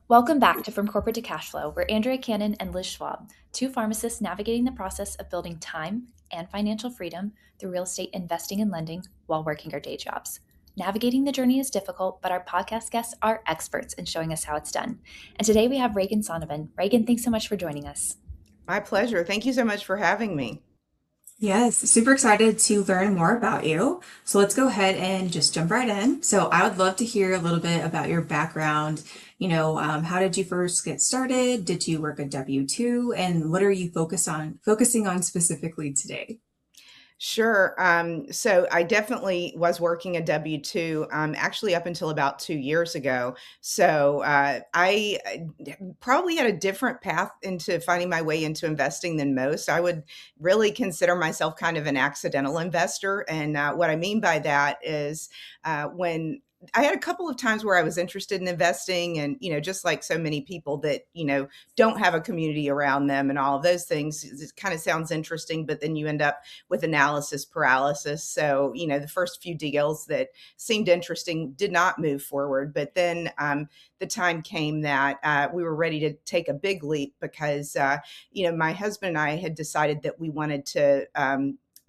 Welcome back to From Corporate to Cashflow, where Andrea Cannon and Liz Schwab, two pharmacists navigating the process of building time and financial freedom through real estate investing and lending while working our day jobs. Navigating the journey is difficult, but our podcast guests are experts in showing us how it's done. And today we have Regan Sonnabend. Regan, thanks so much for joining us. My pleasure. Thank you so much for having me. Yes, super excited to learn more about you. So let's go ahead and just jump right in. So I would love to hear a little bit about your background. How did you first get started? Did you work a W-2? And what are you focusing on specifically today? Sure. So I definitely was working a W-2, actually up until about 2 years ago. So I probably had a different path into finding my way into investing than most. I would really consider myself kind of an accidental investor. And what I mean by that is when I had a couple of times where I was interested in investing and, just like so many people that, don't have a community around them and all of those things, it kind of sounds interesting, but then you end up with analysis paralysis. So, the first few deals that seemed interesting did not move forward. But then the time came that we were ready to take a big leap because, my husband and I had decided that we wanted to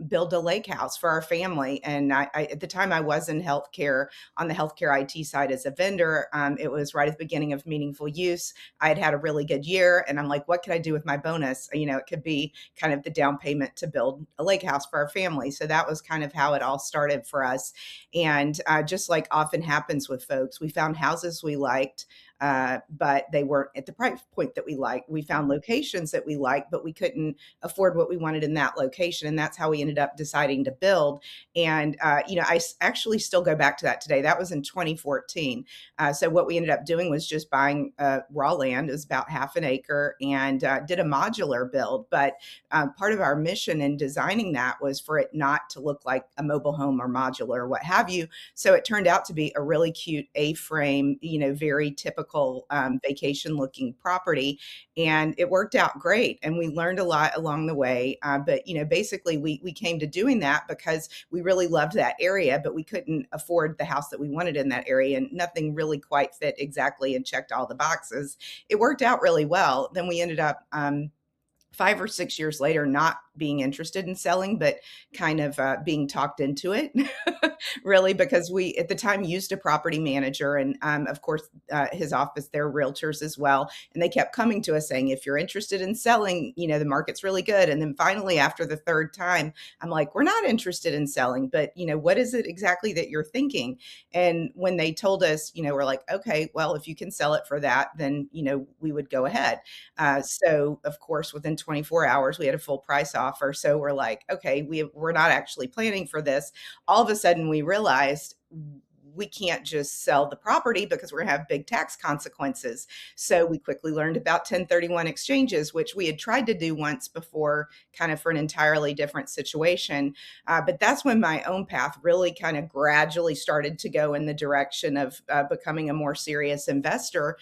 build a lake house for our family. And at the time I was in healthcare on the healthcare IT side as a vendor. It was right at the beginning of meaningful use. I had had a really good year and I'm like, what could I do with my bonus? It could be kind of the down payment to build a lake house for our family. So that was kind of how it all started for us. And just like often happens with folks, we found houses we liked. But they weren't at the price point that we liked. We found locations that we liked, but we couldn't afford what we wanted in that location. And that's how we ended up deciding to build. And, actually still go back to that today. That was in 2014. So what we ended up doing was just buying raw land. It was about half an acre and did a modular build. But part of our mission in designing that was for it not to look like a mobile home or modular or what have you. So it turned out to be a really cute A-frame, very typical vacation looking property. And it worked out great. And we learned a lot along the way. But, basically we came to doing that because we really loved that area, but we couldn't afford the house that we wanted in that area. And nothing really quite fit exactly and checked all the boxes. It worked out really well. Then we ended up 5 or 6 years later, not being interested in selling, but kind of being talked into it, really, because we at the time used a property manager. And of course, his office, they're realtors as well. And they kept coming to us saying, if you're interested in selling, the market's really good. And then finally, after the third time, I'm like, we're not interested in selling, but, what is it exactly that you're thinking? And when they told us, we're like, okay, well, if you can sell it for that, then, we would go ahead. So of course, within 24 hours, we had a full price offer. So we're like, okay, we're not actually planning for this. All of a sudden we realized we can't just sell the property because we're going to have big tax consequences. So we quickly learned about 1031 exchanges, which we had tried to do once before, kind of for an entirely different situation. But that's when my own path really kind of gradually started to go in the direction of becoming a more serious investor,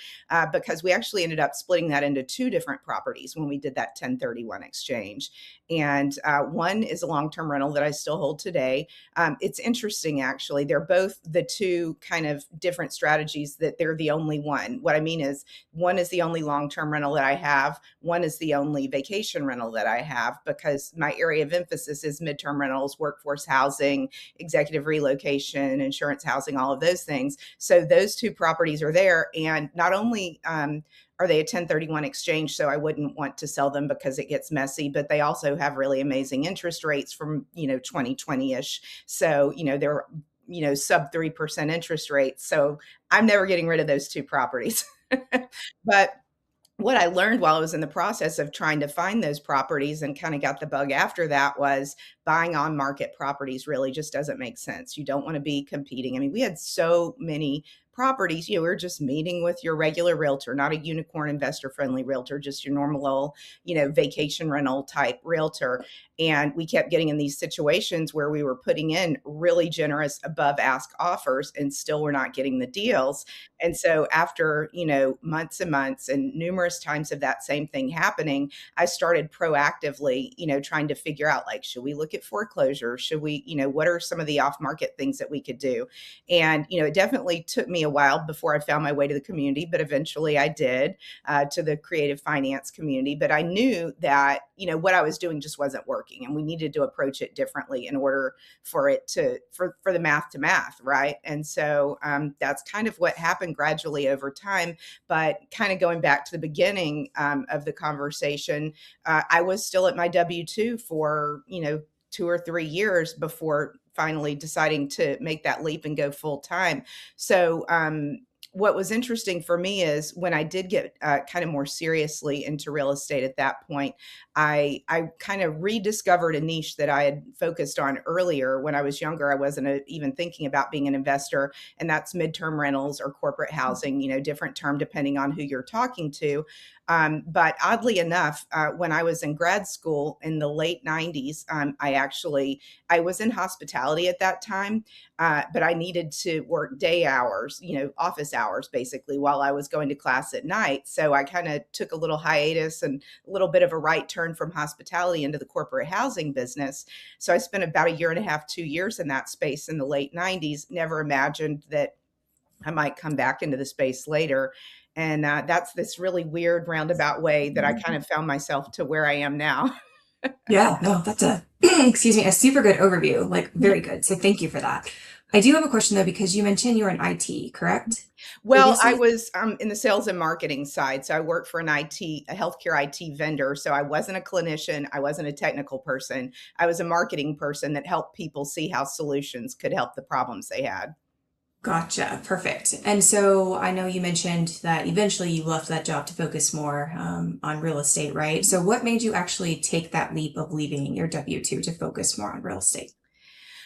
because we actually ended up splitting that into two different properties when we did that 1031 exchange. And one is a long-term rental that I still hold today. It's interesting, actually. They're both the two kind of different strategies that they're the only one. What I mean is one is the only long-term rental that I have. One is the only vacation rental that I have because my area of emphasis is midterm rentals, workforce housing, executive relocation, insurance housing, all of those things. So those two properties are there. And not only are they a 1031 exchange, so I wouldn't want to sell them because it gets messy, but they also have really amazing interest rates from, 2020-ish. So, they're, sub 3% interest rates. So I'm never getting rid of those two properties. But what I learned while I was in the process of trying to find those properties and kind of got the bug after that was buying on market properties really just doesn't make sense. You don't want to be competing. I mean, we had so many properties, we were just meeting with your regular realtor, not a unicorn investor friendly realtor, just your normal old, vacation rental type realtor. And we kept getting in these situations where we were putting in really generous above ask offers and still we're not getting the deals. And so after, months and months and numerous times of that same thing happening, I started proactively, trying to figure out, like, should we look at foreclosure? Should we, what are some of the off market things that we could do? And, it definitely took me a while before I found my way to the community, but eventually I did, to the creative finance community. But I knew that, what I was doing just wasn't working, and we needed to approach it differently in order for it to, for the math to math. Right. And so that's kind of what happened gradually over time. But kind of going back to the beginning of the conversation, I was still at my W-2 for, 2 or 3 years before finally deciding to make that leap and go full time. So, what was interesting for me is when I did get kind of more seriously into real estate at that point, I kind of rediscovered a niche that I had focused on earlier. When I was younger, I wasn't even thinking about being an investor, and that's midterm rentals or corporate housing, different term depending on who you're talking to. But oddly enough, when I was in grad school in the late 90s, I was in hospitality at that time, but I needed to work day hours, office hours basically, while I was going to class at night. So I kind of took a little hiatus and a little bit of a right turn from hospitality into the corporate housing business. So I spent about a year and a half, 2 years in that space in the late 90s. Never imagined that I might come back into the space later. And that's this really weird roundabout way that I kind of found myself to where I am now. Yeah, no, that's a, excuse me, a super good overview, like very good. So thank you for that. I do have a question though, because you mentioned you were in IT, correct? Well, I Previously? was in the sales and marketing side. So I worked for a healthcare IT vendor. So I wasn't a clinician. I wasn't a technical person. I was a marketing person that helped people see how solutions could help the problems they had. Gotcha. Perfect. And so I know you mentioned that eventually you left that job to focus more on real estate, right? So what made you actually take that leap of leaving your W-2 to focus more on real estate?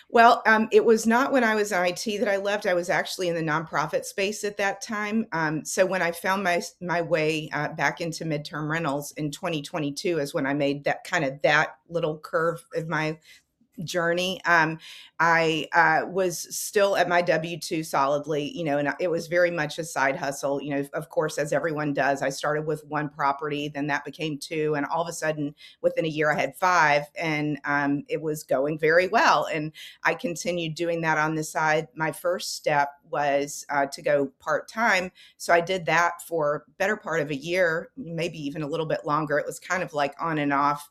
Well, it was not when I was in IT that I left. I was actually in the nonprofit space at that time. So when I found my way back into midterm rentals in 2022 is when I made that little curve of my journey. I was still at my W-2 solidly, and it was very much a side hustle. Of course, as everyone does, I started with one property, then that became two. And all of a sudden, within a year, I had five, and it was going very well. And I continued doing that on the side. My first step was to go part time. So I did that for better part of a year, maybe even a little bit longer. It was kind of like on and off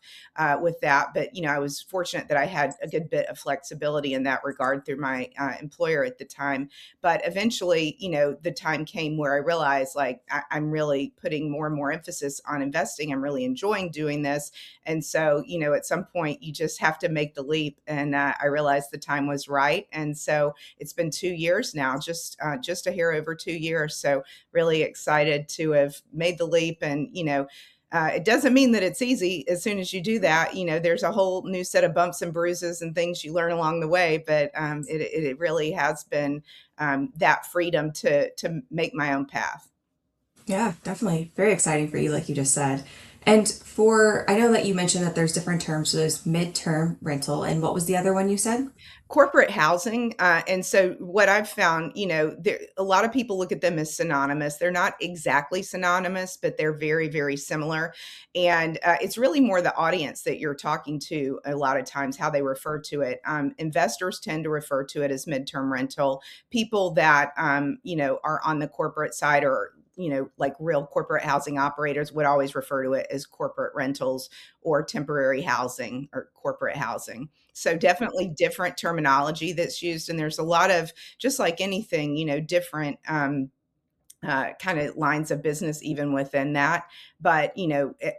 with that. But, I was fortunate that I had a good bit of flexibility in that regard through my employer at the time. But eventually, the time came where I realized, like, I'm really putting more and more emphasis on investing. I'm really enjoying doing this. And so, at some point you just have to make the leap. And I realized the time was right. And so it's been 2 years now, just a hair over 2 years. So really excited to have made the leap. And, it doesn't mean that it's easy. As soon as you do that, there's a whole new set of bumps and bruises and things you learn along the way. But it really has been that freedom to make my own path. Yeah, definitely. Very exciting for you, like you just said. And I know that you mentioned that there's different terms. So there's midterm rental, and what was the other one you said? Corporate housing. And so what I've found, a lot of people look at them as synonymous. They're not exactly synonymous, but they're very, very similar. And it's really more the audience that you're talking to a lot of times, how they refer to it. Investors tend to refer to it as midterm rental. People that, are on the corporate side, or like real corporate housing operators, would always refer to it as corporate rentals or temporary housing or corporate housing. So definitely different terminology that's used. And there's a lot of, just like anything, different kind of lines of business even within that. But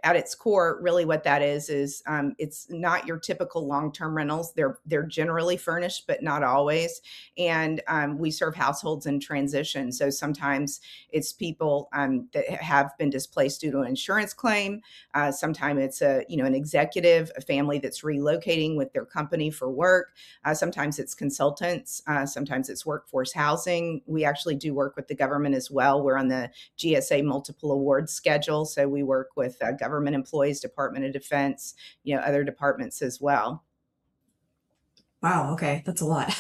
at its core, really what that is it's not your typical long-term rentals. They're generally furnished, but not always. And we serve households in transition. So sometimes it's people that have been displaced due to an insurance claim. Sometimes it's an executive, a family that's relocating with their company for work. Sometimes it's consultants. Sometimes it's workforce housing. We actually do work with the government as well. We're on the GSA multiple awards schedule. So we work with government employees, Department of Defense, other departments as well. Wow, okay, that's a lot.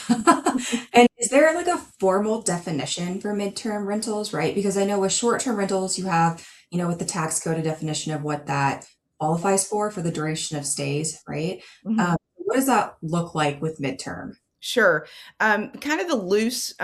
And is there like a formal definition for midterm rentals, right? Because I know with short-term rentals, you have, with the tax code, a definition of what that qualifies for the duration of stays, right? What does that look like with midterm? Sure. Kind of the loose,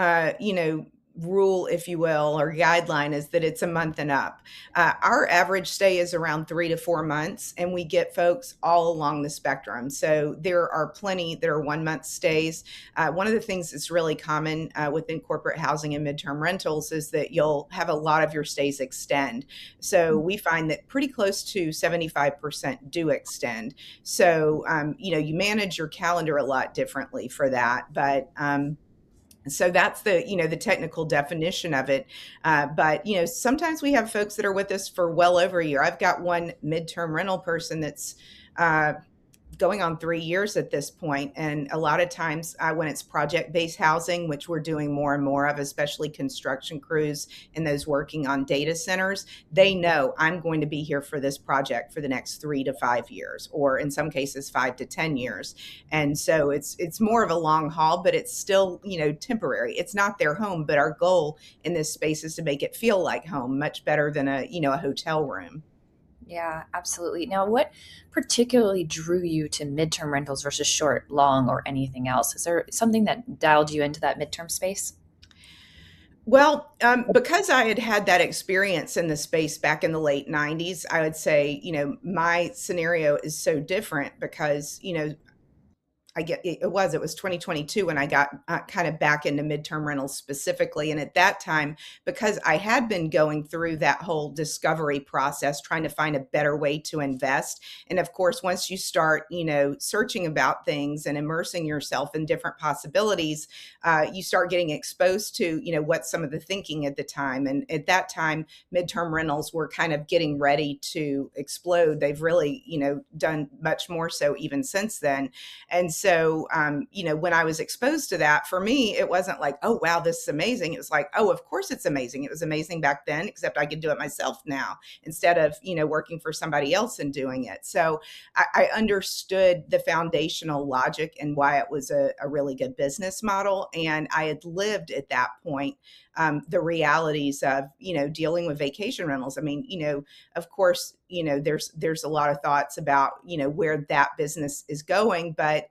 rule, if you will, or guideline is that it's a month and up. Our average stay is around 3 to 4 months, and we get folks all along the spectrum. So there are plenty that are 1 month stays. One of the things that's really common within corporate housing and midterm rentals is that you'll have a lot of your stays extend. So we find that pretty close to 75% do extend. So, you manage your calendar a lot differently for that. But so that's the technical definition of it. But sometimes we have folks that are with us for well over a year. I've got one midterm rental person that's uh, going on 3 years at this point. And a lot of times when it's project-based housing, which we're doing more and more of, especially construction crews and those working on data centers, they know I'm going to be here for this project for the next 3 to 5 years, or in some cases 5 to 10 years. And so it's more of a long haul, but it's still, temporary. It's not their home, but our goal in this space is to make it feel like home, much better than a hotel room. Yeah, absolutely. Now, what particularly drew you to midterm rentals versus short, long, or anything else? Is there something that dialed you into that midterm space? Well, because I had had that experience in the space back in the late 90s, I would say, my scenario is so different because, it was 2022 when I got kind of back into midterm rentals specifically. And at that time, because I had been going through that whole discovery process, trying to find a better way to invest. And of course, once you start, searching about things and immersing yourself in different possibilities, you start getting exposed to, what some of the thinking at the time. And at that time, midterm rentals were kind of getting ready to explode. They've really, done much more so even since then. And so, when I was exposed to that, for me, it wasn't like, oh, wow, this is amazing. It was like, oh, of course it's amazing. It was amazing back then, except I could do it myself now instead of, working for somebody else and doing it. So I understood the foundational logic and why it was a really good business model. And I had lived at that point the realities of dealing with vacation rentals. I mean, of course, there's a lot of thoughts about where that business is going, but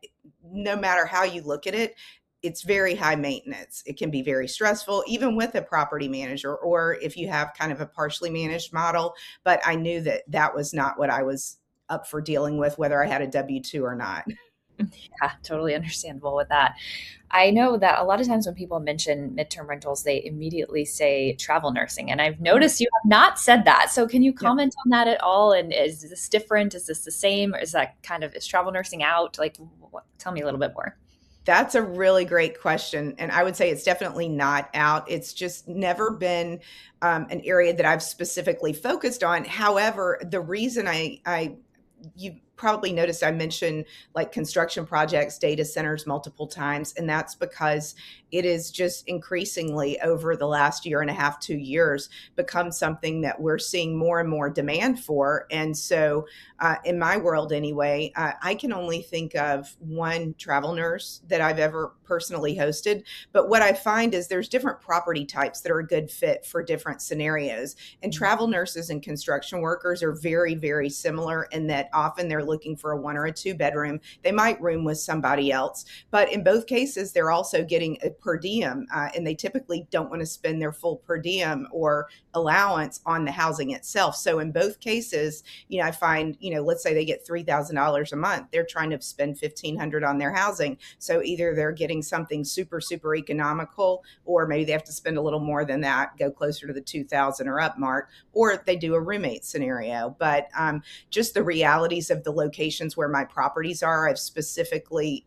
no matter how you look at it, it's very high maintenance. It can be very stressful, even with a property manager, or if you have kind of a partially managed model. But I knew that that was not what I was up for dealing with, whether I had a W-2 or not. Yeah, totally understandable with that. I know that a lot of times when people mention midterm rentals, they immediately say travel nursing. And I've noticed you have not said that. So can you Yeah. comment on that at all? And is this different? Is this the same? Or is that is travel nursing out? Like, tell me a little bit more. That's a really great question. And I would say it's definitely not out. It's just never been an area that I've specifically focused on. However, the reason you probably noticed I mentioned like construction projects, data centers multiple times, and that's because it is just increasingly over the last year and a half, 2 years, become something that we're seeing more and more demand for. And so, in my world anyway, I can only think of one travel nurse that I've ever personally hosted. But what I find is there's different property types that are a good fit for different scenarios. And travel nurses and construction workers are very, very similar in that often they're looking for a 1 or 2 bedroom. They might room with somebody else, but in both cases, they're also getting a per diem, and they typically don't want to spend their full per diem or allowance on the housing itself. So in both cases, I find, let's say they get $3,000 a month, they're trying to spend 1,500 on their housing. So either they're getting something super, super economical, or maybe they have to spend a little more than that, go closer to the 2,000 or up mark, or they do a roommate scenario. But just the realities of the locations where my properties are, I've specifically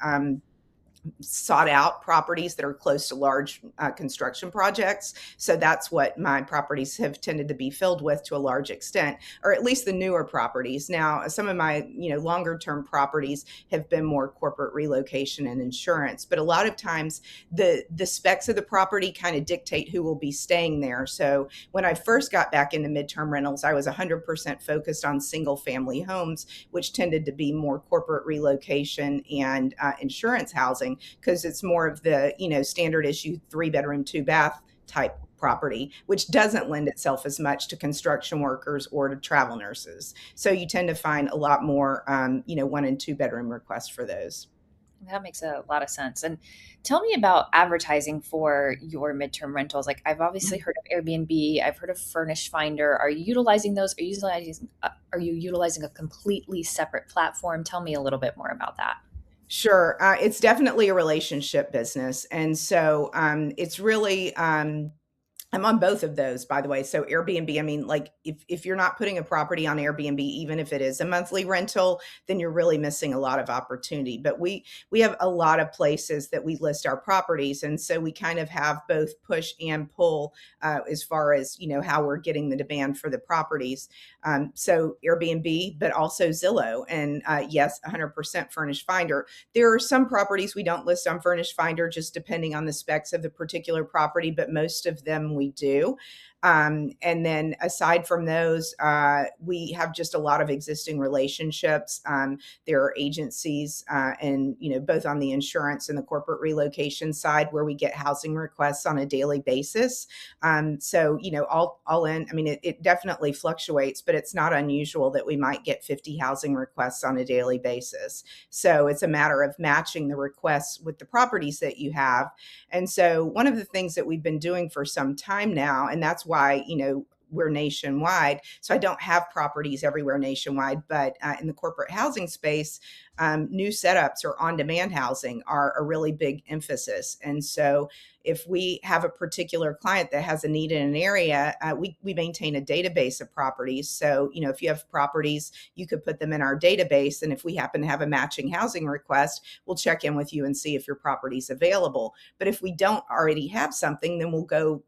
sought out properties that are close to large construction projects. So that's what my properties have tended to be filled with to a large extent, or at least the newer properties. Now, some of my, longer term properties have been more corporate relocation and insurance, but a lot of times the specs of the property kind of dictate who will be staying there. So when I first got back into midterm rentals, I was 100% focused on single family homes, which tended to be more corporate relocation and insurance housing. housing, because it's more of the, standard issue 3 bedroom, 2 bath type property, which doesn't lend itself as much to construction workers or to travel nurses. So you tend to find a lot more, 1 and 2 bedroom requests for those. That makes a lot of sense. And tell me about advertising for your midterm rentals. Like I've obviously heard of Airbnb, I've heard of Furnished Finder. Are you utilizing those? Are you utilizing a completely separate platform? Tell me a little bit more about that. Sure. It's definitely a relationship business. And so it's really, I'm on both of those, by the way. So Airbnb, I mean, like if you're not putting a property on Airbnb, even if it is a monthly rental, then you're really missing a lot of opportunity. But we have a lot of places that we list our properties, and so we kind of have both push and pull as far as how we're getting the demand for the properties. So Airbnb, but also Zillow, and yes, 100% Furnished Finder. There are some properties we don't list on Furnished Finder, just depending on the specs of the particular property, but most of them we do. And then aside from those, we have just a lot of existing relationships. There are agencies, and both on the insurance and the corporate relocation side, where we get housing requests on a daily basis. So all in, I mean, it definitely fluctuates, but it's not unusual that we might get 50 housing requests on a daily basis. So it's a matter of matching the requests with the properties that you have. And so one of the things that we've been doing for some time now, and that's why, we're nationwide. So I don't have properties everywhere nationwide, but in the corporate housing space, new setups or on-demand housing are a really big emphasis. And so if we have a particular client that has a need in an area, we maintain a database of properties. So, if you have properties, you could put them in our database. And if we happen to have a matching housing request, we'll check in with you and see if your property is available. But if we don't already have something, then we'll go,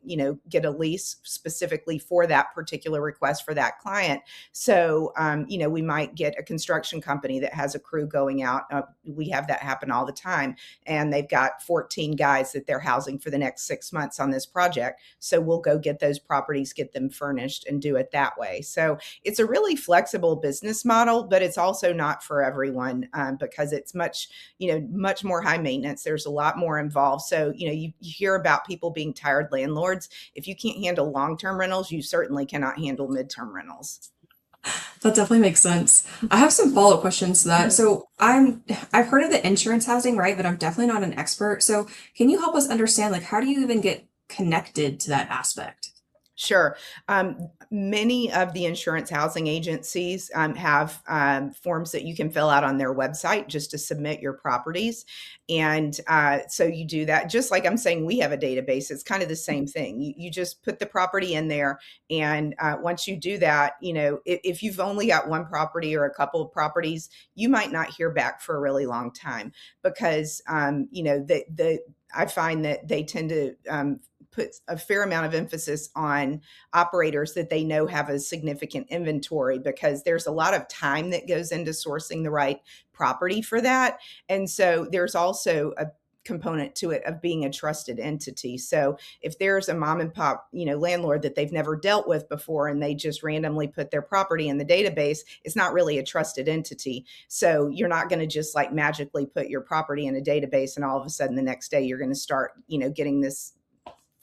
get a lease specifically for that particular request for that client. So, we might get a construction company that has a crew going out. We have that happen all the time. And they've got 14 guys that they're housing for the next 6 months on this project. So we'll go get those properties, get them furnished, and do it that way. So it's a really flexible business model, but it's also not for everyone, because it's much more high maintenance. There's a lot more involved. So, you hear about people being tired landlords. If you can't handle long-term rentals, you certainly cannot handle midterm rentals. That definitely makes sense. I have some follow-up questions to that. So I've heard of the insurance housing, right? But I'm definitely not an expert. So can you help us understand, like, how do you even get connected to that aspect? Sure. Many of the insurance housing agencies have forms that you can fill out on their website just to submit your properties. And so you do that. Just like I'm saying, we have a database. It's kind of the same thing. You just put the property in there. And once you do that, if you've only got one property or a couple of properties, you might not hear back for a really long time because, I find that they tend to put a fair amount of emphasis on operators that they know have a significant inventory, because there's a lot of time that goes into sourcing the right property for that. And so there's also a component to it of being a trusted entity. So if there's a mom and pop, landlord that they've never dealt with before and they just randomly put their property in the database, it's not really a trusted entity. So you're not going to just like magically put your property in a database and all of a sudden the next day you're going to start, getting this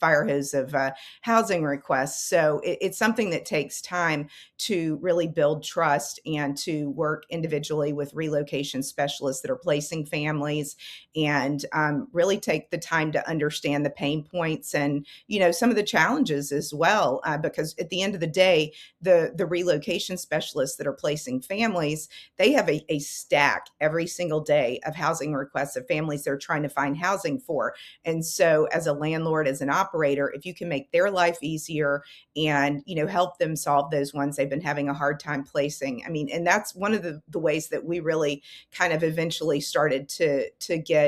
fire hose of housing requests. So it's something that takes time to really build trust and to work individually with relocation specialists that are placing families, and really take the time to understand the pain points and some of the challenges as well, because at the end of the day, the relocation specialists that are placing families, they have a stack every single day of housing requests of families they're trying to find housing for. And so as a landlord, as an operator, if you can make their life easier and help them solve those ones they've been having a hard time placing, I mean, and that's one of the ways that we really kind of eventually started to get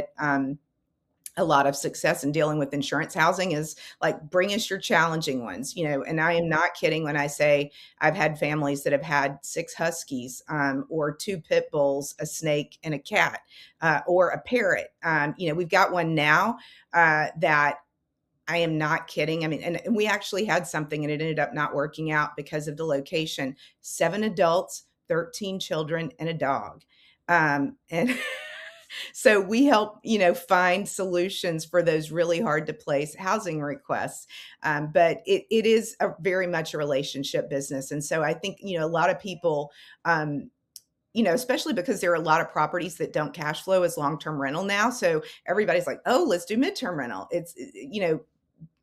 a lot of success in dealing with insurance housing, is like, bring us your challenging ones, and I am not kidding when I say I've had families that have had 6 huskies, or 2 pit bulls, a snake, and a cat, or a parrot. We've got one now that I am not kidding. I mean, and we actually had something and it ended up not working out because of the location. 7 adults, 13 children, and a dog. And So we help, find solutions for those really hard to place housing requests. But it is a very much a relationship business. And so I think, a lot of people, especially because there are a lot of properties that don't cash flow as long-term rental now. So everybody's like, oh, let's do midterm rental.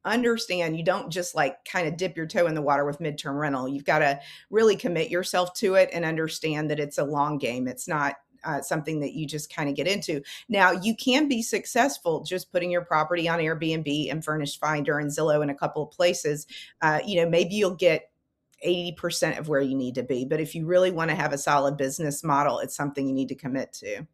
Understand you don't just like kind of dip your toe in the water with midterm rental. You've got to really commit yourself to it and understand that it's a long game. It's not something that you just kind of get into. Now, you can be successful just putting your property on Airbnb and Furnished Finder and Zillow in a couple of places. Maybe you'll get 80% of where you need to be. But if you really want to have a solid business model, it's something you need to commit to.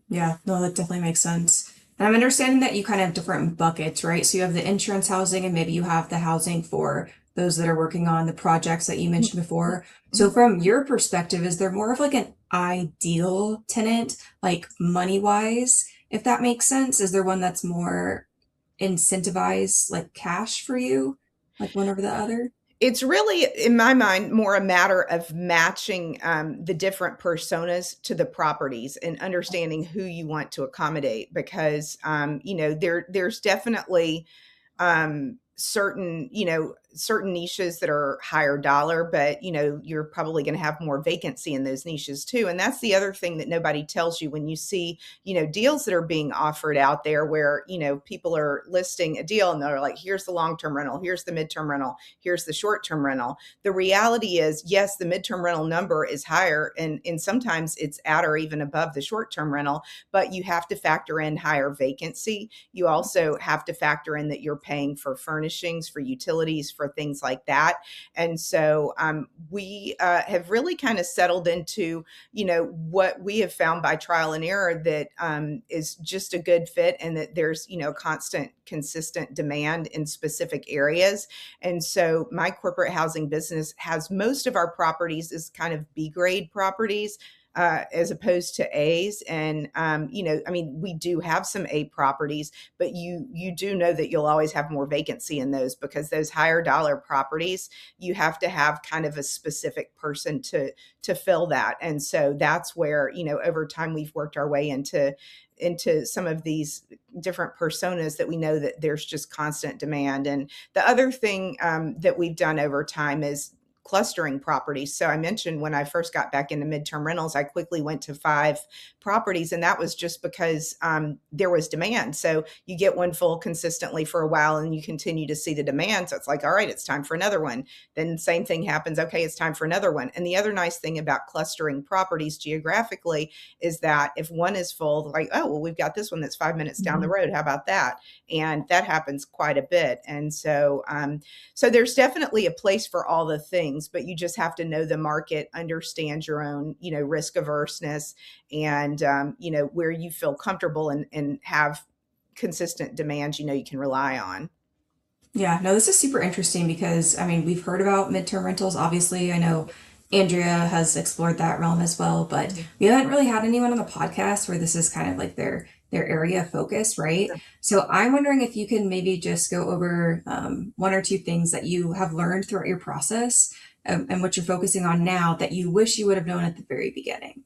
Yeah, no, that definitely makes sense. And I'm understanding that you kind of have different buckets, right? So you have the insurance housing, and maybe you have the housing for those that are working on the projects that you mentioned before. So from your perspective, is there more of like an ideal tenant, like money wise, if that makes sense? Is there one that's more incentivized, like cash for you, like one over the other? It's really, in my mind, more a matter of matching the different personas to the properties and understanding who you want to accommodate. Because there's definitely certain niches that are higher dollar, but you're probably going to have more vacancy in those niches too. And that's the other thing that nobody tells you when you see deals that are being offered out there where people are listing a deal and they're like, here's the long-term rental, here's the midterm rental, here's the short-term rental. The reality is, yes, the midterm rental number is higher, and sometimes it's at or even above the short-term rental, but you have to factor in higher vacancy. You also have to factor in that you're paying for furnishings, for utilities, for things like that. And so we have really kind of settled into, what we have found by trial and error that is just a good fit, and that there's, constant, consistent demand in specific areas. And so my corporate housing business has most of our properties is kind of B grade properties, as opposed to A's. And, we do have some A properties, but you do know that you'll always have more vacancy in those, because those higher dollar properties, you have to have kind of a specific person to fill that. And so that's where, over time we've worked our way into some of these different personas that we know that there's just constant demand. And the other thing that we've done over time is clustering properties. So I mentioned when I first got back into midterm rentals, I quickly went to 5 properties, and that was just because there was demand. So you get one full consistently for a while and you continue to see the demand. So it's like, all right, it's time for another one. Then same thing happens. Okay, it's time for another one. And the other nice thing about clustering properties geographically is that if one is full, like, oh, well, we've got this one that's 5 minutes down the road. How about that? And that happens quite a bit. And so, so there's definitely a place for all the things, but you just have to know the market, understand your own, risk averseness, and, where you feel comfortable and have consistent demand, you can rely on. Yeah, no, this is super interesting because I mean, we've heard about midterm rentals. Obviously, I know Andrea has explored that realm as well, but we haven't really had anyone on the podcast where this is kind of like their area of focus, right? So I'm wondering if you can maybe just go over one or two things that you have learned throughout your process, and what you're focusing on now that you wish you would have known at the very beginning.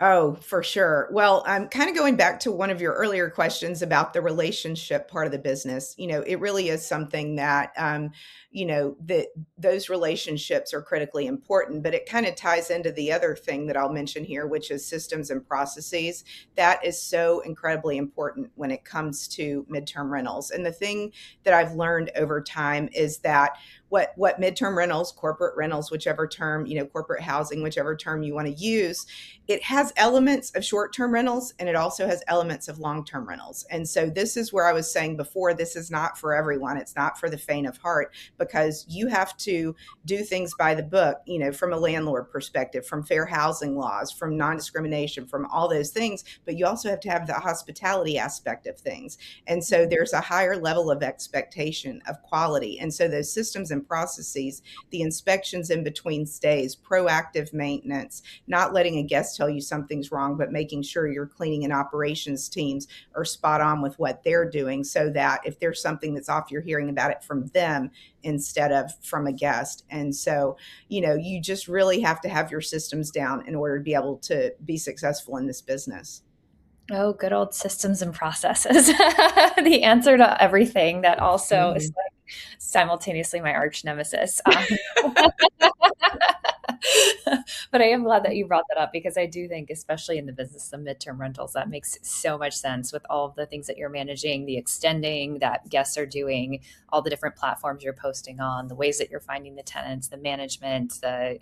Oh, for sure. Well, I'm kind of going back to one of your earlier questions about the relationship part of the business. It really is something that, that those relationships are critically important, but it kind of ties into the other thing that I'll mention here, which is systems and processes. That is so incredibly important when it comes to midterm rentals. And the thing that I've learned over time is that what midterm rentals, corporate rentals, whichever term, corporate housing, whichever term you want to use, it has elements of short-term rentals and it also has elements of long-term rentals. And so this is where I was saying before, this is not for everyone. It's not for the faint of heart, because you have to do things by the book, from a landlord perspective, from fair housing laws, from non-discrimination, from all those things. But you also have to have the hospitality aspect of things. And so there's a higher level of expectation of quality. And so those systems and processes, the inspections in between stays, proactive maintenance, not letting a guest tell you something's wrong, but making sure your cleaning and operations teams are spot on with what they're doing, so that if there's something that's off, you're hearing about it from them instead of from a guest. And so, you just really have to have your systems down in order to be able to be successful in this business. Oh, good old systems and processes. The answer to everything that also is Mhm. like simultaneously my arch nemesis. But I am glad that you brought that up because I do think, especially in the business of midterm rentals, that makes so much sense with all of the things that you're managing, the extending that guests are doing, all the different platforms you're posting on, the ways that you're finding the tenants, the management, the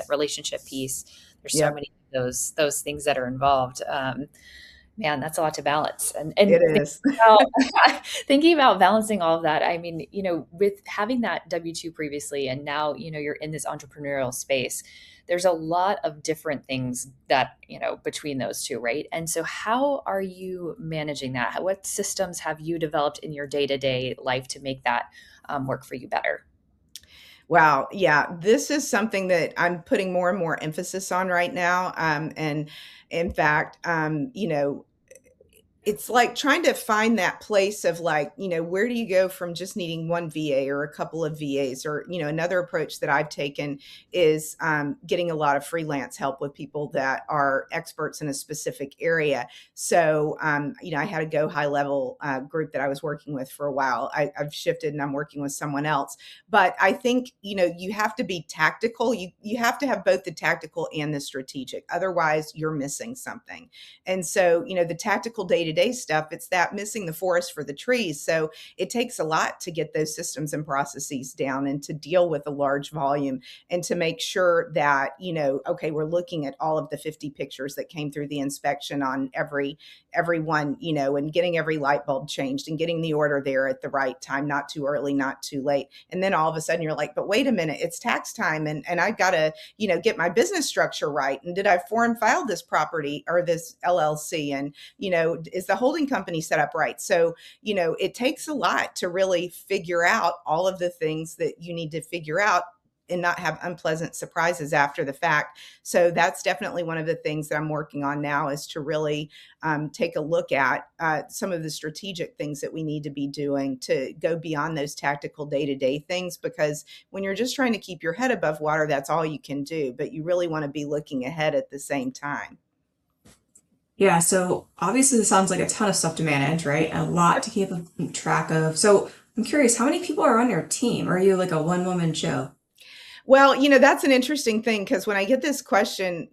relationship piece. There's so Yep, many of those things that are involved. Man, that's a lot to balance. And it thinking is. about thinking about balancing all of that, I mean, with having that W-2 previously and now, you're in this entrepreneurial space, there's a lot of different things that, between those two, right? And so how are you managing that? What systems have you developed in your day-to-day life to make that work for you better? Wow. Yeah. This is something that I'm putting more and more emphasis on right now. And in fact, it's like trying to find that place of like, where do you go from just needing one VA or a couple of VAs? Or, another approach that I've taken is getting a lot of freelance help with people that are experts in a specific area. So, I had a Go High Level group that I was working with for a while. I've shifted and I'm working with someone else. But I think, you have to be tactical. You have to have both the tactical and the strategic. Otherwise, you're missing something. And so, the tactical day to day stuff, it's that missing the forest for the trees. So it takes a lot to get those systems and processes down and to deal with a large volume and to make sure that, okay, we're looking at all of the 50 pictures that came through the inspection on everyone, and getting every light bulb changed and getting the order there at the right time, not too early, not too late. And then all of a sudden you're like, but wait a minute, it's tax time and I gotta, get my business structure right. And did I foreign file this property or this LLC? And, is the holding company set up right? So, it takes a lot to really figure out all of the things that you need to figure out and not have unpleasant surprises after the fact. So that's definitely one of the things that I'm working on now is to really take a look at some of the strategic things that we need to be doing to go beyond those tactical day-to-day things, because when you're just trying to keep your head above water, that's all you can do. But you really want to be looking ahead at the same time. Yeah, so obviously this sounds like a ton of stuff to manage, right? A lot to keep track of. So I'm curious, how many people are on your team? Or are you like a one-woman show? Well, that's an interesting thing because when I get this question,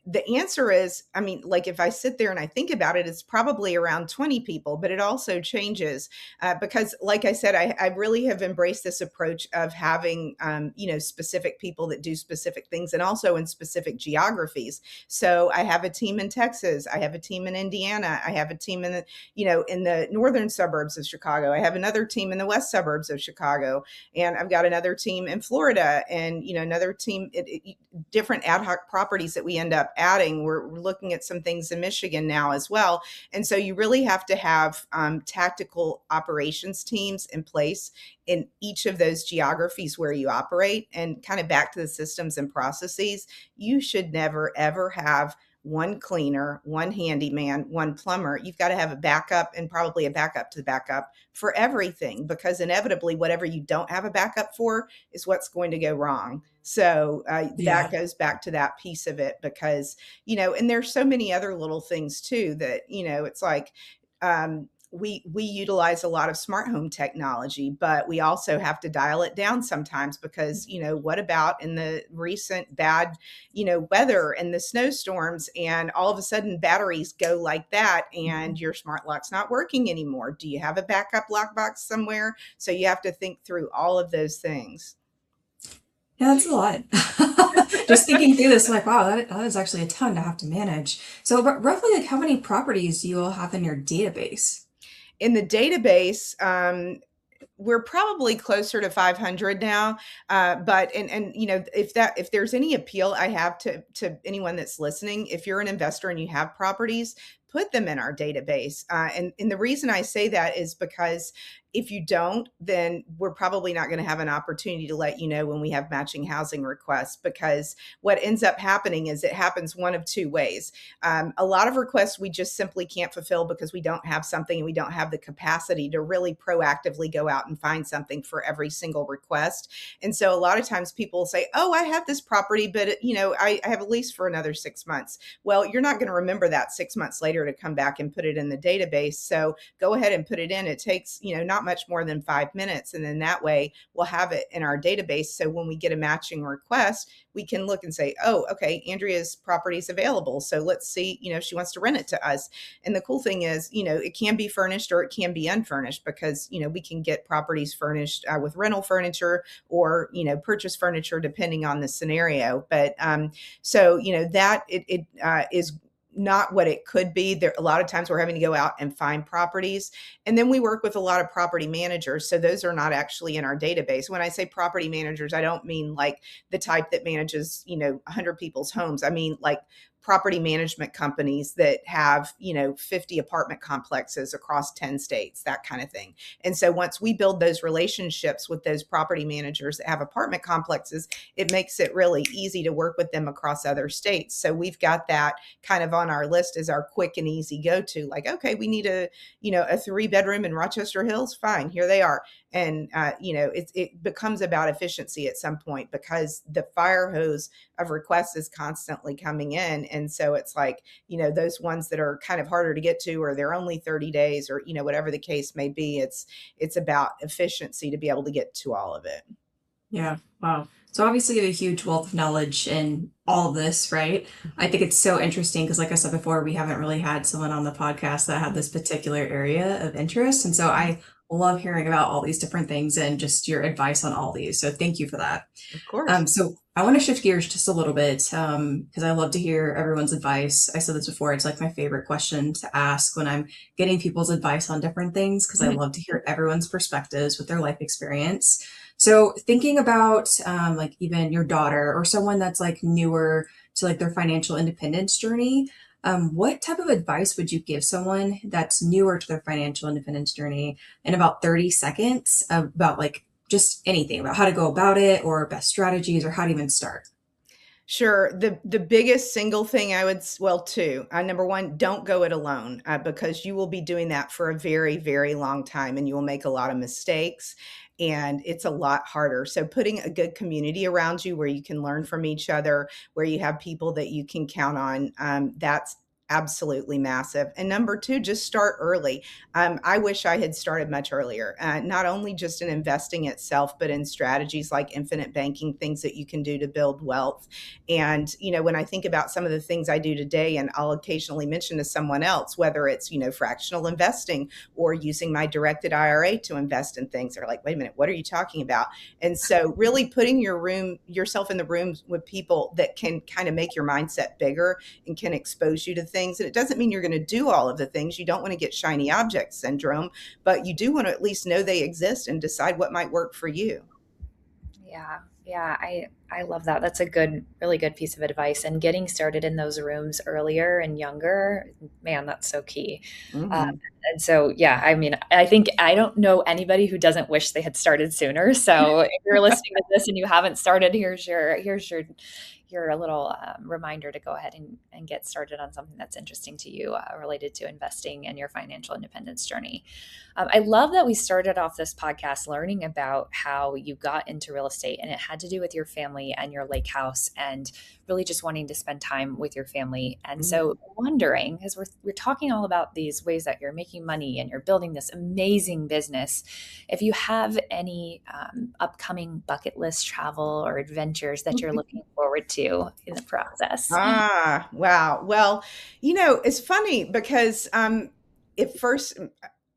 the answer is, I mean, like if I sit there and I think about it, it's probably around 20 people, but it also changes because, like I said, I really have embraced this approach of having, specific people that do specific things and also in specific geographies. So I have a team in Texas, I have a team in Indiana, I have a team in the northern suburbs of Chicago, I have another team in the west suburbs of Chicago, and I've got another team in Florida and another team different ad hoc properties that we end up adding. We're looking at some things in Michigan now as well. And so you really have to have tactical operations teams in place in each of those geographies where you operate. And kind of back to the systems and processes, you should never ever have one cleaner, one handyman, one plumber. You've got to have a backup and probably a backup to the backup for everything, because inevitably whatever you don't have a backup for is what's going to go wrong. So that Yeah. goes back to that piece of it because, and there's so many other little things too that, it's like, we utilize a lot of smart home technology, but we also have to dial it down sometimes because, what about in the recent bad, weather and the snowstorms and all of a sudden batteries go like that and your smart lock's not working anymore? Do you have a backup lockbox somewhere? So you have to think through all of those things. Yeah, that's a lot. Just thinking through this, like, wow, that is actually a ton to have to manage. So, roughly, like, how many properties do you all have in your database? In the database, we're probably closer to 500 now. But if there's any appeal I have to anyone that's listening, if you're an investor and you have properties, put them in our database. And the reason I say that is because If you don't, then we're probably not going to have an opportunity to let you know when we have matching housing requests, because what ends up happening is it happens one of two ways. A lot of requests we just simply can't fulfill because we don't have something, and we don't have the capacity to really proactively go out and find something for every single request. And so a lot of times people will say, oh, I have this property, but I have a lease for another 6 months. Well, you're not going to remember that 6 months later to come back and put it in the database. So go ahead and put it in. It takes, not much more than 5 minutes. And then that way we'll have it in our database. So when we get a matching request, we can look and say, oh, okay, Andrea's property is available. So let's see, if she wants to rent it to us. And the cool thing is, it can be furnished or it can be unfurnished, because, we can get properties furnished with rental furniture, or, purchase furniture, depending on the scenario. But so, that it is not what it could be. There, a lot of times we're having to go out and find properties. And then we work with a lot of property managers. So those are not actually in our database. When I say property managers, I don't mean like the type that manages, 100 people's homes. I mean like property management companies that have, 50 apartment complexes across 10 states, that kind of thing. And so once we build those relationships with those property managers that have apartment complexes, it makes it really easy to work with them across other states. So we've got that kind of on our list as our quick and easy go-to. Like, okay, we need a 3-bedroom in Rochester Hills. Fine, here they are. And it becomes about efficiency at some point, because the fire hose of requests is constantly coming in. And so it's like, those ones that are kind of harder to get to, or they're only 30 days, or, whatever the case may be, it's about efficiency to be able to get to all of it. Yeah. Wow. So obviously you have a huge wealth of knowledge in all of this, right? I think it's so interesting because, like I said before, we haven't really had someone on the podcast that had this particular area of interest. And so I love hearing about all these different things and just your advice on all these. So thank you for that. Of course. So I want to shift gears just a little bit because I love to hear everyone's advice. I said this before, it's like my favorite question to ask when I'm getting people's advice on different things, because I love to hear everyone's perspectives with their life experience. So thinking about like even your daughter or someone that's like newer to like their financial independence journey, what type of advice would you give someone that's newer to their financial independence journey in about 30 seconds about like just anything about how to go about it, or best strategies, or how to even start? Sure. The biggest single thing I would, well, two. Number one, don't go it alone, because you will be doing that for a very, very long time, and you will make a lot of mistakes, and it's a lot harder. So putting a good community around you where you can learn from each other, where you have people that you can count on, that's absolutely massive. And number two, just start early. I wish I had started much earlier, not only just in investing itself, but in strategies like infinite banking, things that you can do to build wealth. And, when I think about some of the things I do today, and I'll occasionally mention to someone else, whether it's, fractional investing or using my directed IRA to invest in things, they're like, wait a minute, what are you talking about? And so really putting yourself in the rooms with people that can kind of make your mindset bigger and can expose you to things. And it doesn't mean you're going to do all of the things. You don't want to get shiny object syndrome, but you do want to at least know they exist and decide what might work for you. Yeah. Yeah. I love that. That's a really good piece of advice. And getting started in those rooms earlier and younger, man, that's so key. Mm-hmm. And so, yeah, I mean, I think I don't know anybody who doesn't wish they had started sooner. So if you're listening to this and you haven't started, here's your little reminder to go ahead and get started on something that's interesting to you related to investing and your financial independence journey. I love that we started off this podcast learning about how you got into real estate, and it had to do with your family and your lake house and really just wanting to spend time with your family. And so wondering, as we're talking all about these ways that you're making money and you're building this amazing business, if you have any upcoming bucket list travel or adventures that you're looking forward to in the process. Wow. Well, it's funny because at first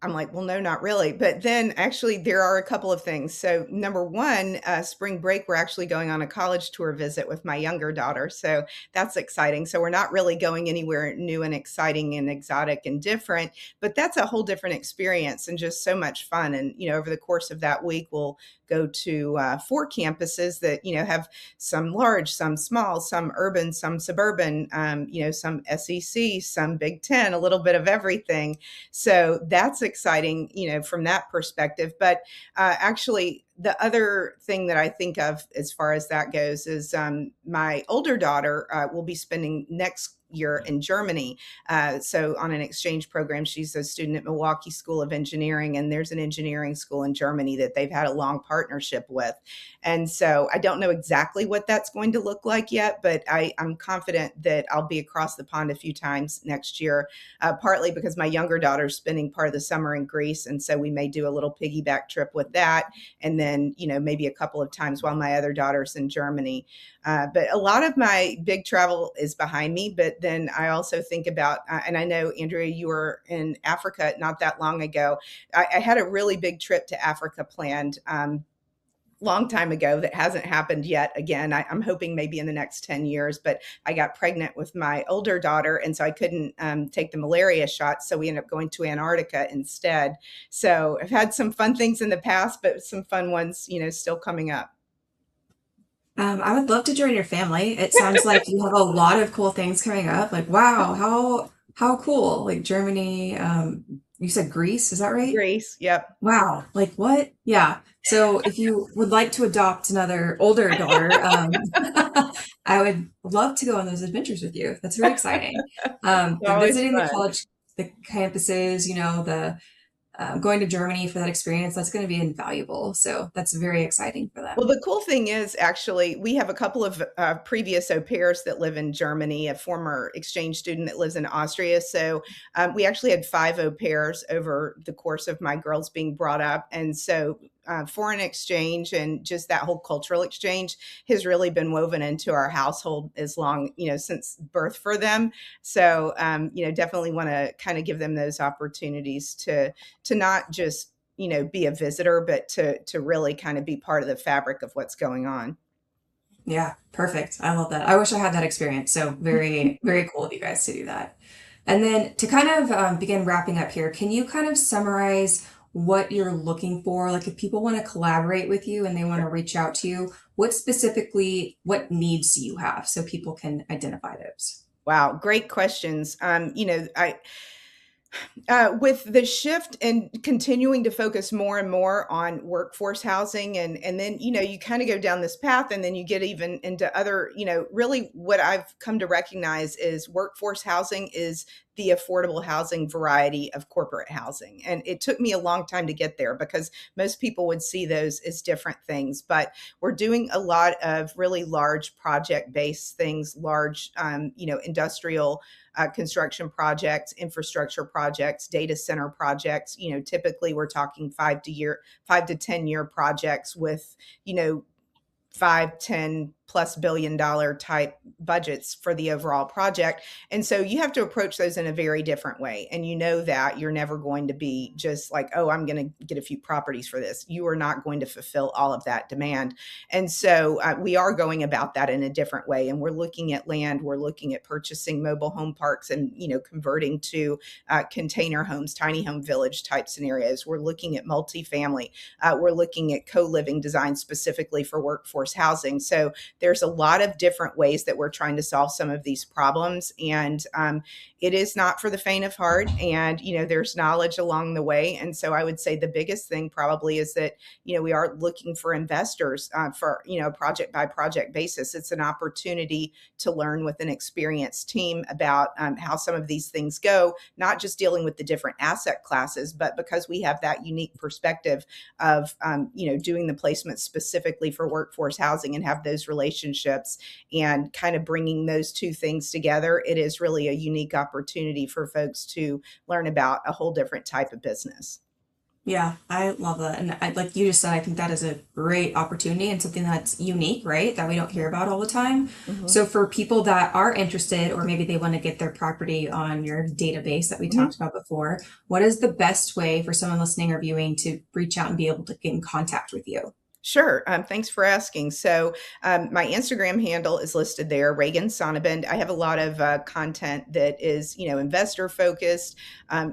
I'm like, well, no, not really. But then actually there are a couple of things. So number one, spring break, we're actually going on a college tour visit with my younger daughter. So that's exciting. So we're not really going anywhere new and exciting and exotic and different, but that's a whole different experience and just so much fun. And, over the course of that week, we'll go to 4 campuses that, have some large, some small, some urban, some suburban, some SEC, some Big Ten, a little bit of everything. So that's exciting, from that perspective. But actually, the other thing that I think of as far as that goes is my older daughter will be spending next year in Germany. So on an exchange program, she's a student at Milwaukee School of Engineering, and there's an engineering school in Germany that they've had a long partnership with. And so I don't know exactly what that's going to look like yet, but I'm confident that I'll be across the pond a few times next year, partly because my younger daughter's spending part of the summer in Greece. And so we may do a little piggyback trip with that. And then, maybe a couple of times while my other daughter's in Germany. But a lot of my big travel is behind me. But then I also think about, and I know, Andrea, you were in Africa not that long ago. I had a really big trip to Africa planned long time ago that hasn't happened yet. Again, I'm hoping maybe in the next 10 years, but I got pregnant with my older daughter. And so I couldn't take the malaria shot. So we ended up going to Antarctica instead. So I've had some fun things in the past, but some fun ones, still coming up. I would love to join your family. It sounds like you have a lot of cool things coming up. Like, wow, how cool! Like Germany. You said Greece, is that right? Grace. Yep. Wow, like what? Yeah. So if you would like to adopt another older daughter, I would love to go on those adventures with you. That's very exciting. It's The always visiting the fun. college, the campuses, the going to Germany for that experience, that's going to be invaluable. So that's very exciting for Well, them. the cool thing is actually we have a couple of previous au pairs that live in Germany, a former exchange student that lives in Austria. So we actually had 5 au pairs over the course of my girls being brought up. And so foreign exchange and just that whole cultural exchange has really been woven into our household as long, since birth for them. So, definitely want to kind of give them those opportunities to not just be a visitor, but to really kind of be part of the fabric of what's going on. Yeah, perfect. I love that. I wish I had that experience. So very, very cool of you guys to do that. And then to kind of begin wrapping up here, can you kind of summarize what you're looking for? Like if people want to collaborate with you and they want to reach out to you, what needs do you have so people can identify those? Wow, great questions. I with the shift and continuing to focus more and more on workforce housing, and then you kind of go down this path, and then you get even into other, really what I've come to recognize is workforce housing is the affordable housing variety of corporate housing. And it took me a long time to get there because most people would see those as different things. But we're doing a lot of really large project based things, large industrial construction projects, infrastructure projects, data center projects. Typically we're talking 5 to 10 year projects with, 5, 10 plus billion-dollar type budgets for the overall project. And so you have to approach those in a very different way. And that you're never going to be just like, oh, I'm going to get a few properties for this. You are not going to fulfill all of that demand. And so we are going about that in a different way. And we're looking at land, we're looking at purchasing mobile home parks and, converting to container homes, tiny home village type scenarios. We're looking at multifamily. We're looking at co-living design specifically for workforce housing. So there's a lot of different ways that we're trying to solve some of these problems. And it is not for the faint of heart. And, there's knowledge along the way. And so I would say the biggest thing probably is that, we are looking for investors for, project by project basis. It's an opportunity to learn with an experienced team about how some of these things go, not just dealing with the different asset classes, but because we have that unique perspective of, doing the placement specifically for workforce housing and have those relationships and kind of bringing those two things together, it is really a unique opportunity for folks to learn about a whole different type of business. Yeah, I love that. And like you just said, I think that is a great opportunity and something that's unique, right? That we don't hear about all the time. Mhm. So for people that are interested, or maybe they want to get their property on your database that we Mhm. talked about before, what is the best way for someone listening or viewing to reach out and be able to get in contact with you? Sure. Thanks for asking. So, my Instagram handle is listed there, Regan Sonnabend. I have a lot of content that is, investor focused.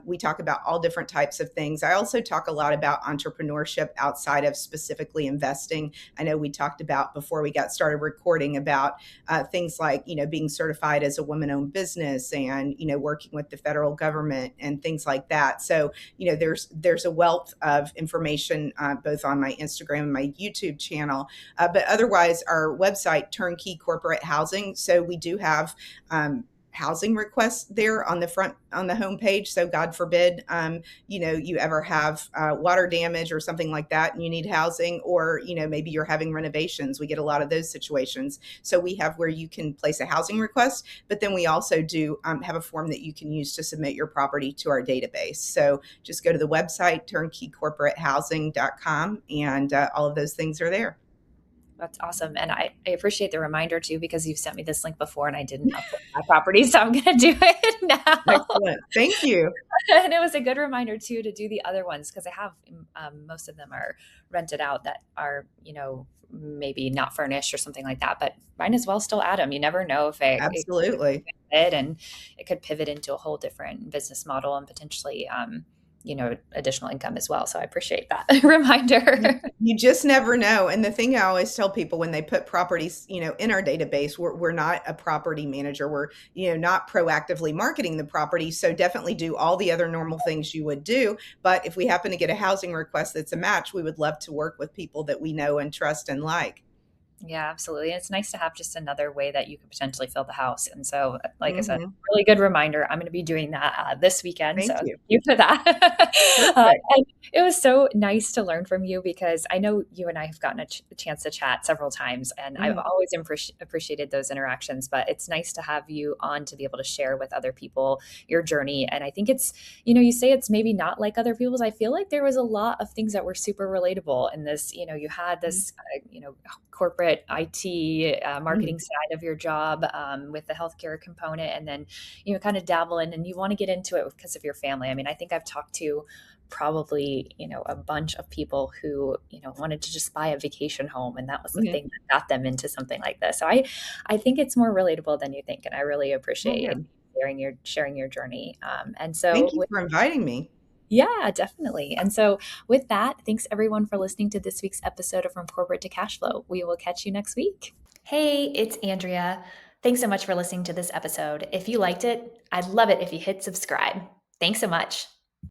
We talk about all different types of things. I also talk a lot about entrepreneurship outside of specifically investing. I know we talked about before we got started recording about things like, being certified as a woman-owned business and, working with the federal government and things like that. So, there's a wealth of information both on my Instagram and my YouTube channel, but otherwise our website, Turnkey Corporate Housing. So we do have housing requests there on the front on the homepage. So God forbid, you ever have water damage or something like that, and you need housing, or maybe you're having renovations. We get a lot of those situations. So we have where you can place a housing request, but then we also do have a form that you can use to submit your property to our database. So just go to the website, turnkeycorporatehousing.com, and all of those things are there. That's awesome. And I appreciate the reminder too, because you've sent me this link before and I didn't upload my property. So I'm going to do it now. Excellent. Thank you. And it was a good reminder too to do the other ones, because I have most of them are rented out that are, maybe not furnished or something like that, but might as well still add them. You never know if it could Absolutely. fit, and it could pivot into a whole different business model and potentially, additional income as well. So I appreciate that You reminder. you just never know. And the thing I always tell people when they put properties, in our database, we're not a property manager. We're, not proactively marketing the property. So definitely do all the other normal things you would do. But if we happen to get a housing request that's a match, we would love to work with people that we know and trust and like. Yeah, absolutely. And it's nice to have just another way that you could potentially fill the house. And so, like I said, Hmm. really good reminder. I'm going to be doing that this weekend. So Thank thank you. you for that. Perfect. And it was so nice to learn from you, because I know you and I have gotten a chance to chat several times, and I've Mhm. always appreciated those interactions. But it's nice to have you on to be able to share with other people your journey. And I think it's, you say it's maybe not like other people's. I feel like there was a lot of things that were super relatable in this. You had this, corporate IT Mhm. marketing side of your job, with the healthcare component, and then kind of dabble in, and you want to get into it because of your family. I mean, I think I've talked to probably a bunch of people who wanted to just buy a vacation home, and that was the Mhm. thing that got them into something like this. So I think it's more relatable than you think, and I really Well, appreciate yeah. sharing your journey. And Thank so you for inviting me. yeah, definitely. And so, with that, thanks everyone for listening to this week's episode of From Corporate to Cashflow. We will catch you next week. Hey, it's Andrea. Thanks so much for listening to this episode. If you liked it, I'd love it if you hit subscribe. Thanks so much.